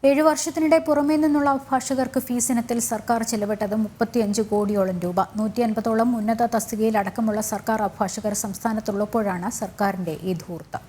7 വർഷത്തിനിടെ പുറമേ നിന്നുള്ള അഭിഭാഷകർക്ക് ഫീസ് ഇനത്തിൽ സർക്കാർ ചെലവിട്ടത് 35 കോടിയോളം രൂപ. 150ഓളം ഉന്നത തസ്തികയിൽ അടക്കമുള്ള സർക്കാർ അഭിഭാഷകർ സംസ്ഥാനത്തുള്ളപ്പോഴാണ് സർക്കാരിന്റെ ഈ ധൂർത്ത്.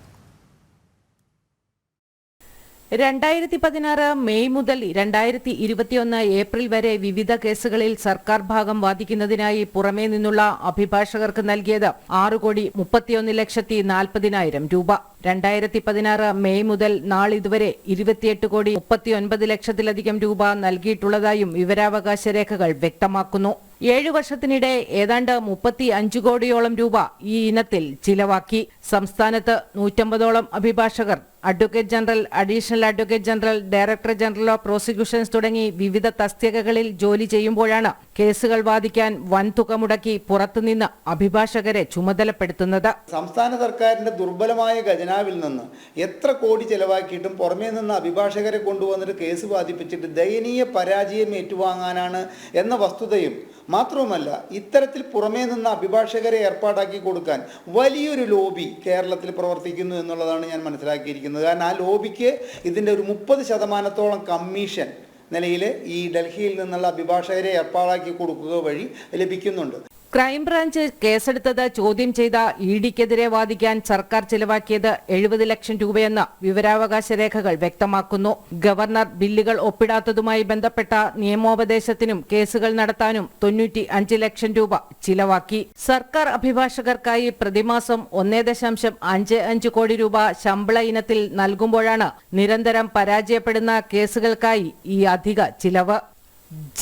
2016 മെയ് മുതൽ 2021 ഏപ്രിൽ വരെ വിവിധ കേസുകളിൽ സർക്കാർ ഭാഗം വാദിക്കുന്നതിനായി പുറമേ നിന്നുള്ള അഭിഭാഷകർക്ക് നൽകിയത് 6,31,40,000 രൂപ. 2016 മെയ് മുതൽ നാളിതുവരെ 28,39,00,000 രൂപ നൽകിയിട്ടുള്ളതായും വിവരാവകാശ രേഖകൾ വ്യക്തമാക്കുന്നു. 7 വർഷത്തിനിടെ ഏതാണ്ട് 35 കോടിയോളം രൂപ ഈ ഇനത്തിൽ ചിലവാക്കി. സംസ്ഥാനത്ത് 150ഓളം അഭിഭാഷകർ advocate general, additional advocate general, director general of prosecutions തുടങ്ങി വിവിധ തസ്തികകളിൽ ജോലി ചെയ്യുമ്പോഴാണ് കേസുകൾ വാദിക്കാൻ വൻതുക മുടക്കി പുറത്തുനിന്ന് അഭിഭാഷകരെ ചുമതലപ്പെടുത്തുന്നത്. സംസ്ഥാന സർക്കാരിന്റെ ദുർബലമായ ഖജനാവിൽ നിന്ന് എത്ര കോടി ചെലവാക്കിയിട്ടും പുറമേ നിന്ന് അഭിഭാഷകരെ കൊണ്ടുവന്നിട്ട് കേസ് വാദിപ്പിച്ചിട്ട് ദയനീയ പരാജയം ഏറ്റുവാങ്ങാനാണ് എന്ന വസ്തുതയും മാത്രവുമല്ല, ഇത്തരത്തിൽ പുറമേ നിന്ന് അഭിഭാഷകരെ ഏർപ്പാടാക്കി കൊടുക്കാൻ വലിയൊരു ലോബി കേരളത്തിൽ പ്രവർത്തിക്കുന്നു എന്നുള്ളതാണ് ഞാൻ മനസ്സിലാക്കിയിരിക്കുന്നത്. കാരണം ആ ലോബിക്ക് ഇതിൻ്റെ ഒരു 30% കമ്മീഷൻ നിലയിൽ ഈ ഡൽഹിയിൽ നിന്നുള്ള അഭിഭാഷകരെ ഏർപ്പാടാക്കി കൊടുക്കുക വഴി ലഭിക്കുന്നുണ്ട്. ക്രൈംബ്രാഞ്ച് കേസെടുത്തത് ചോദ്യം ചെയ്ത ഇഡിക്കെതിരെ വാദിക്കാൻ സർക്കാർ ചിലവാക്കിയത് 70 ലക്ഷം രൂപയെന്ന് വിവരാവകാശ രേഖകൾ വ്യക്തമാക്കുന്നു. ഗവർണർ ബില്ലുകൾ ഒപ്പിടാത്തതുമായി ബന്ധപ്പെട്ട നിയമോപദേശത്തിനും കേസുകൾ നടത്താനും 95 ലക്ഷം രൂപ ചിലവാക്കി. സർക്കാർ അഭിഭാഷകർക്കായി പ്രതിമാസം 1.55 കോടി രൂപ ശമ്പള ഇനത്തിൽ നൽകുമ്പോഴാണ് നിരന്തരം പരാജയപ്പെടുന്ന കേസുകൾക്കായി ഈ അധിക ചിലവ്.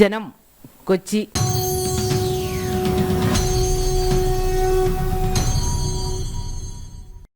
ജനം, കൊച്ചി.